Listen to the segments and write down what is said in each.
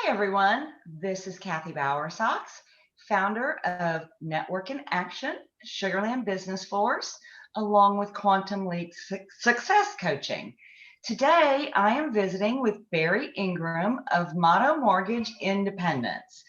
Hi, everyone. This is Kathy Bowersox, founder of Network in Action, Sugarland Business Force, along with Quantum Leap Success Coaching. Today, I am visiting with Barry Ingram of Motto Mortgage Independence.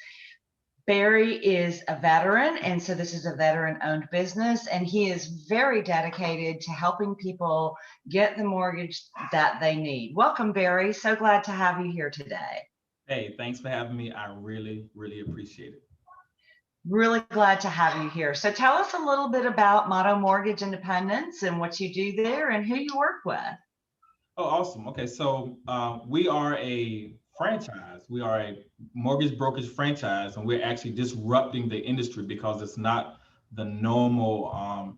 Barry is a veteran, and so this is a veteran-owned business, and he is very dedicated to helping people get the mortgage that they need. Welcome, Barry. So glad to have you here today. Hey, thanks for having me. I really appreciate it. Really glad to have you here. So tell us a little bit about Motto Mortgage Independence and what you do there and who you work with. Oh, awesome. Okay, so we are a franchise. We are a mortgage brokerage franchise, and we're actually disrupting the industry because it's not the normal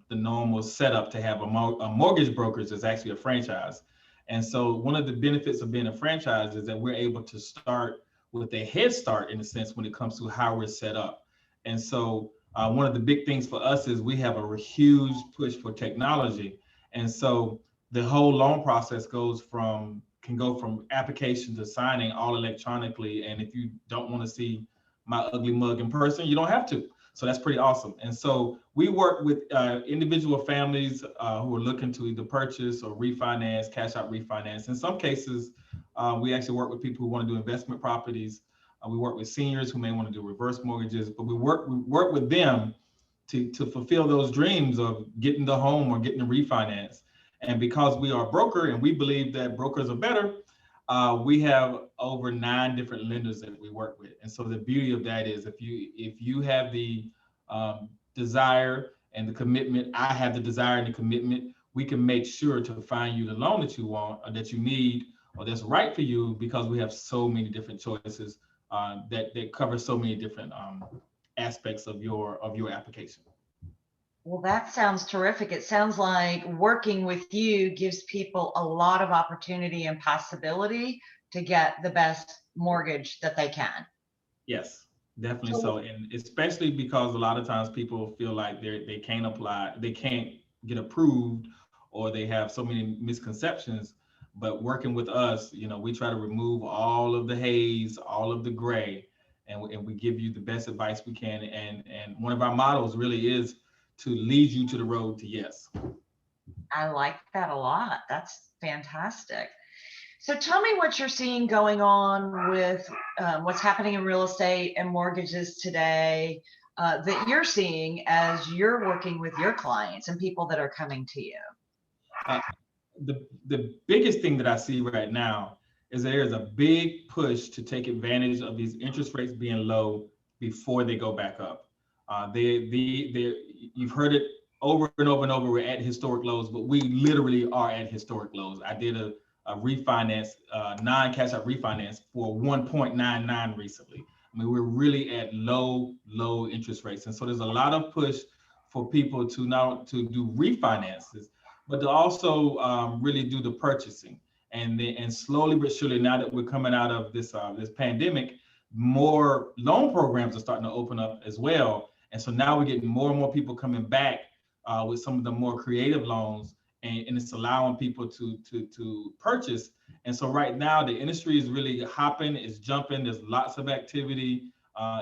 setup to have a mortgage brokerage is actually a franchise. And so one of the benefits of being a franchise is that we're able to start with a head start in a sense when it comes to how we're set up. And so one of the big things for us is we have a huge push for technology. And so the whole loan process can go from application to signing all electronically. And if you don't want to see my ugly mug in person, you don't have to. So that's pretty awesome. And so we work with individual families who are looking to either purchase or refinance, cash out refinance. In some cases, we actually work with people who want to do investment properties. We work with seniors who may want to do reverse mortgages, but we work with them to fulfill those dreams of getting the home or getting the refinance. And because we are a broker and we believe that brokers are better, we have over 9 different lenders that we work with. And so the beauty of that is if you have the desire and the commitment, I have the desire and the commitment, we can make sure to find you the loan that you want or that you need or that's right for you because we have so many different choices that cover so many different aspects of your application. Well, that sounds terrific. It sounds like working with you gives people a lot of opportunity and possibility to get the best mortgage that they can. Yes, definitely So, so. And especially because a lot of times people feel like they can't apply, they can't get approved, or they have so many misconceptions. But working with us, we try to remove all of the haze, all of the gray, and we give you the best advice we can. And one of our models really is to lead you to the road to yes. I like that a lot. That's fantastic. So tell me what you're seeing going on with what's happening in real estate and mortgages today that you're seeing as you're working with your clients and people that are coming to you. Uh, the biggest thing that I see right now is that there's a big push to take advantage of these interest rates being low before they go back up. You've heard it over and over and over. We're at historic lows, but we literally are at historic lows. I did a refinance, non-cash out refinance for 1.99 recently. I mean, we're really at low interest rates, and so there's a lot of push for people to now to do refinances but to also really do the purchasing. And slowly but surely, now that we're coming out of this pandemic, more loan programs are starting to open up as well. And so now we're getting more and more people coming back with some of the more creative loans, and it's allowing people to purchase. And so right now the industry is really hopping, it's jumping. There's lots of activity.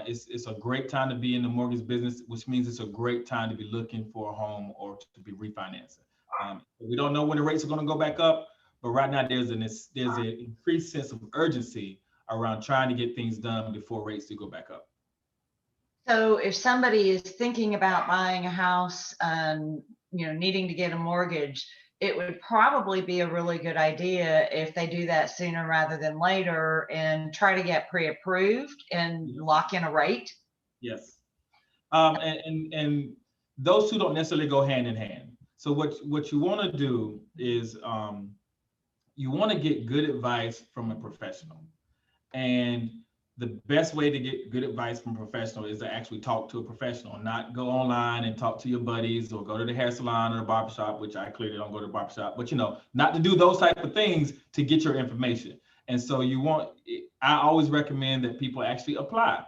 It's a great time to be in the mortgage business, which means it's a great time to be looking for a home or to be refinancing. We don't know when the rates are going to go back up, but right now there's an increased sense of urgency around trying to get things done before rates do go back up. So if somebody is thinking about buying a house and needing to get a mortgage, it would probably be a really good idea if they do that sooner rather than later and try to get pre-approved and lock in a rate. Yes, and those two don't necessarily go hand in hand. So what you want to do is you want to get good advice from a professional. And the best way to get good advice from a professional is to actually talk to a professional, not go online and talk to your buddies or go to the hair salon or the barbershop, which I clearly don't go to the barbershop, but not to do those type of things to get your information. And so I always recommend that people actually apply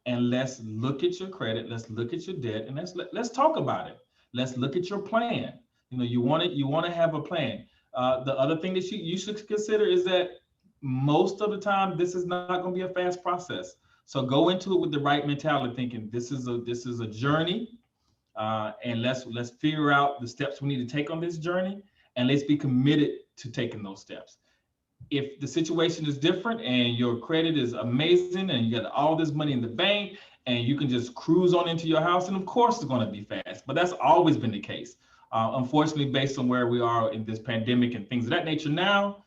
and let's look at your credit, let's look at your debt, and let's talk about it. Let's look at your plan. You want to have a plan. The other thing that you should consider is that most of the time, this is not going to be a fast process. So go into it with the right mentality, thinking this is a journey, and let's figure out the steps we need to take on this journey, and let's be committed to taking those steps. If the situation is different and your credit is amazing and you got all this money in the bank and you can just cruise on into your house, and of course it's going to be fast. But that's always been the case. Unfortunately, based on where we are in this pandemic and things of that nature now,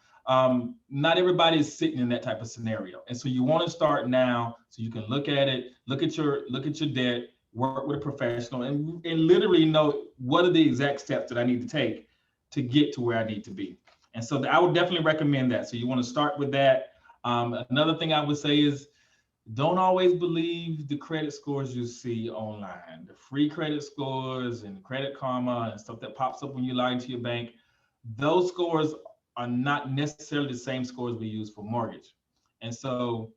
not everybody is sitting in that type of scenario. And so you want to start now so you can look at it, look at your debt, work with a professional, and literally know what are the exact steps that I need to take to get to where I need to be. And so I would definitely recommend that. So you want to start with that. Another thing I would say is don't always believe the credit scores you see online, the free credit scores and Credit Karma and stuff that pops up when you log into your bank. Those scores are not necessarily the same scores we use for mortgage. And so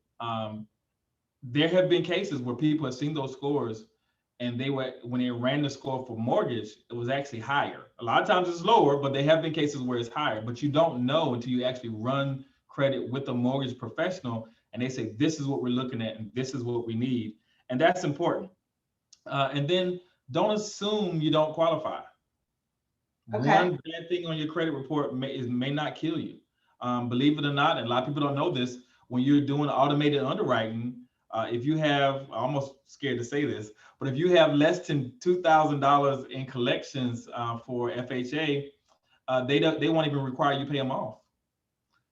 there have been cases where people have seen those scores and they were, when they ran the score for mortgage, it was actually higher. A lot of times it's lower, but they have been cases where it's higher. But you don't know until you actually run credit with a mortgage professional and they say, this is what we're looking at and this is what we need. And that's important. And then don't assume you don't qualify. Okay. One bad thing on your credit report may not kill you. Believe it or not, and a lot of people don't know this, when you're doing automated underwriting, if you have, I'm almost scared to say this, but if you have less than $2,000 in collections for FHA, they won't even require you pay them off.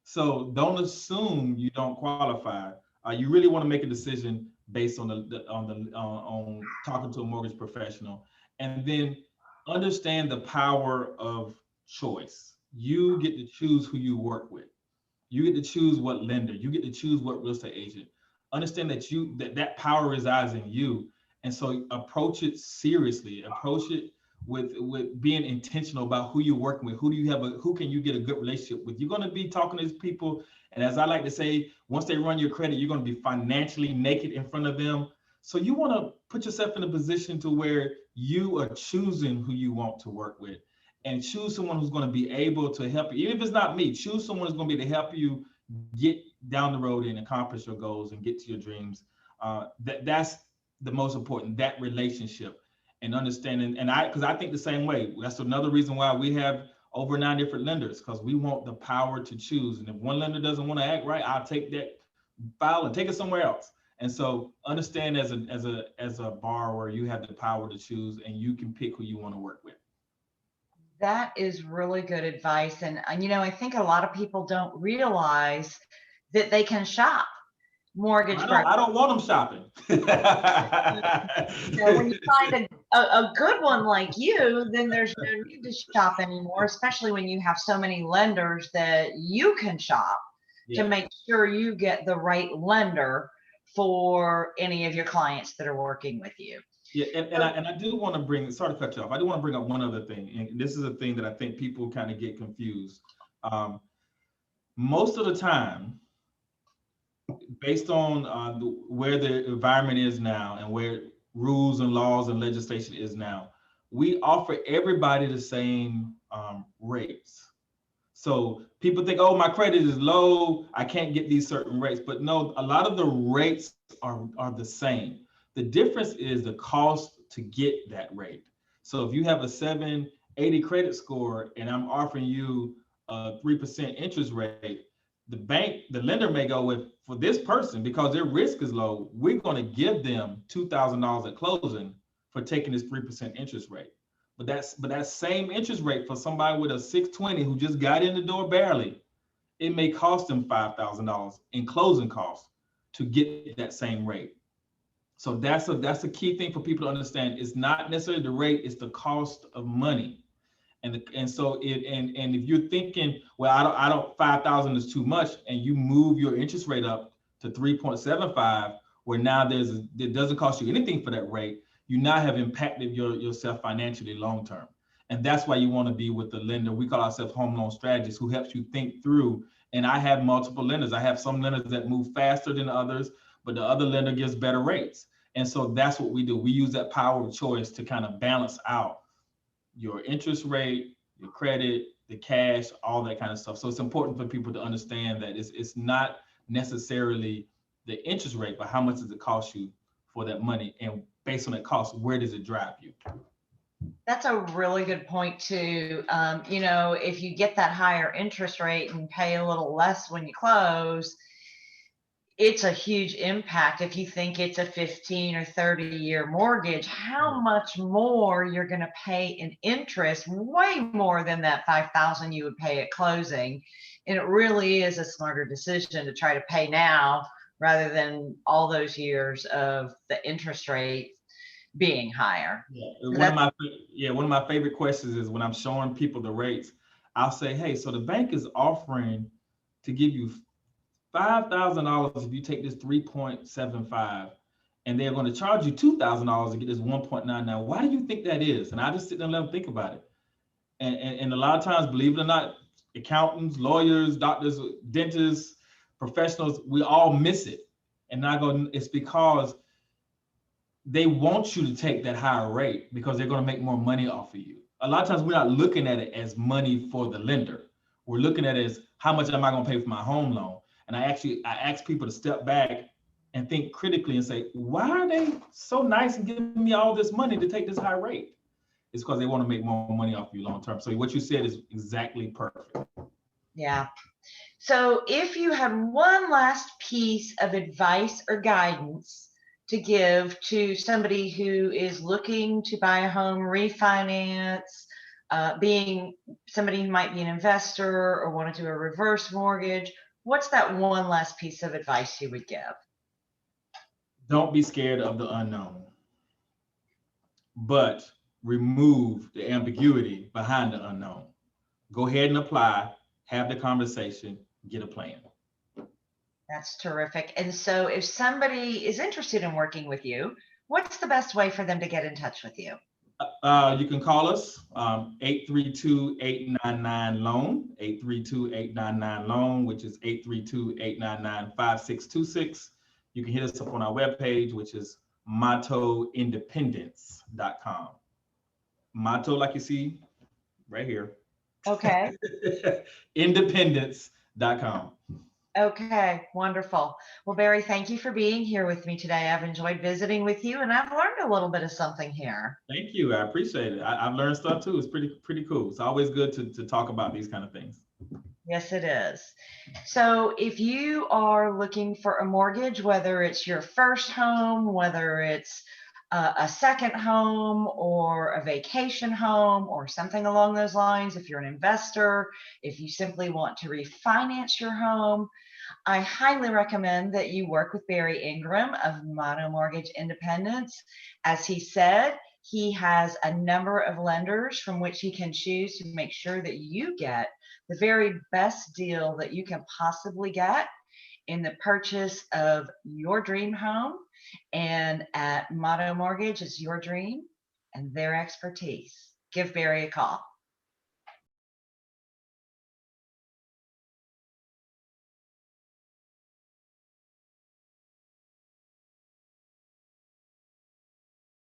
So don't assume you don't qualify. You really want to make a decision based on on talking to a mortgage professional, and then understand the power of choice. You get to choose who you work with. You get to choose what lender. You get to choose what real estate agent. Understand that that power resides in you, and so approach it seriously. Approach it with being intentional about who you're working with. Who can you get a good relationship with? You're going to be talking to these people, and as I like to say, once they run your credit, you're going to be financially naked in front of them. So you want to put yourself in a position to where you are choosing who you want to work with, and choose someone who's going to be able to help you. Even if it's not me, choose someone who's going to be able to help you get down the road and accomplish your goals and get to your dreams. That's the most important, that relationship and understanding. And because I think the same way. That's another reason why we have over 9 different lenders, because we want the power to choose. And if one lender doesn't want to act right, I'll take that file and take it somewhere else. And so understand as a borrower, you have the power to choose and you can pick who you want to work with. That is really good advice. And I think a lot of people don't realize that they can shop mortgage brokers. I don't want them shopping. When you find a good one like you, then there's no need to shop anymore, especially when you have so many lenders that you can shop to make sure you get the right lender for any of your clients that are working with you. Yeah, and I do want to bring, sorry to cut you off, I do want to bring up one other thing, and this is a thing that I think people kind of get confused. Most of the time, based on where the environment is now and where rules and laws and legislation is now, we offer everybody the same rates. So people think, oh, my credit is low, I can't get these certain rates. But no, a lot of the rates are the same. The difference is the cost to get that rate. So if you have a 780 credit score and I'm offering you a 3% interest rate, the lender may go with, for this person, because their risk is low, we're going to give them $2,000 at closing for taking this 3% interest rate. But that same interest rate for somebody with a 620 who just got in the door barely, it may cost them $5,000 in closing costs to get that same rate. So that's a key thing for people to understand. It's not necessarily the rate, it's the cost of money. And so if you're thinking, well, I don't 5,000 is too much, and you move your interest rate up to 3.75, where now it doesn't cost you anything for that rate, you now have impacted yourself financially long term. And that's why you want to be with the lender. We call ourselves home loan strategists, who helps you think through. And I have multiple lenders. I have some lenders that move faster than others, but the other lender gives better rates. And so that's what we do. We use that power of choice to kind of balance out your interest rate, your credit, the cash, all that kind of stuff. So it's important for people to understand that it's not necessarily the interest rate, but how much does it cost you for that money? And based on that cost, where does it drive you? That's a really good point too. You know, if you get that higher interest rate and pay a little less when you close, it's a huge impact. If you think it's a 15 or 30-year mortgage, how much more you're going to pay in interest, way more than that 5,000 you would pay at closing. And it really is a smarter decision to try to pay now rather than all those years of the interest rate being higher. Yeah, So that's one of my favorite questions is when I'm showing people the rates, I'll say, hey, so the bank is offering to give you $5,000 if you take this 3.75, and they're going to charge you $2,000 to get this 1.99. Why do you think that is? And I just sit there and let them think about it. And a lot of times, believe it or not, accountants, lawyers, doctors, dentists, professionals, we all miss it. And I go, it's because they want you to take that higher rate because they're going to make more money off of you. A lot of times we're not looking at it as money for the lender. We're looking at it as how much am I going to pay for my home loan? And I ask people to step back and think critically and say, why are they so nice and giving me all this money to take this high rate? It's because they want to make more money off you long term. So what you said is exactly perfect. yeah. So if you have one last piece of advice or guidance to give to somebody who is looking to buy a home, refinance, being somebody who might be an investor or want to do a reverse mortgage, what's that one last piece of advice you would give? Don't be scared of the unknown, but remove the ambiguity behind the unknown. Go ahead and apply, have the conversation, get a plan. That's terrific. And so if somebody is interested in working with you, what's the best way for them to get in touch with you? You can call us 832-899-LOAN, 832-899-LOAN, which is 832-899-5626. You can hit us up on our webpage, which is mottoindependence.com. Motto, like you see right here. Okay. Independence.com. Okay, wonderful. Well, Barry, thank you for being here with me today. I've enjoyed visiting with you and I've learned a little bit of something here. Thank you. I appreciate it. I've learned stuff too. It's pretty cool. It's always good to talk about these kind of things. Yes, it is. So if you are looking for a mortgage, whether it's your first home, whether it's a second home or a vacation home or something along those lines, if you're an investor, if you simply want to refinance your home, I highly recommend that you work with Barry Ingram of Motto Mortgage Independence. As he said, he has a number of lenders from which he can choose to make sure that you get the very best deal that you can possibly get in the purchase of your dream home. And at Motto Mortgage, it's your dream and their expertise. Give Barry a call.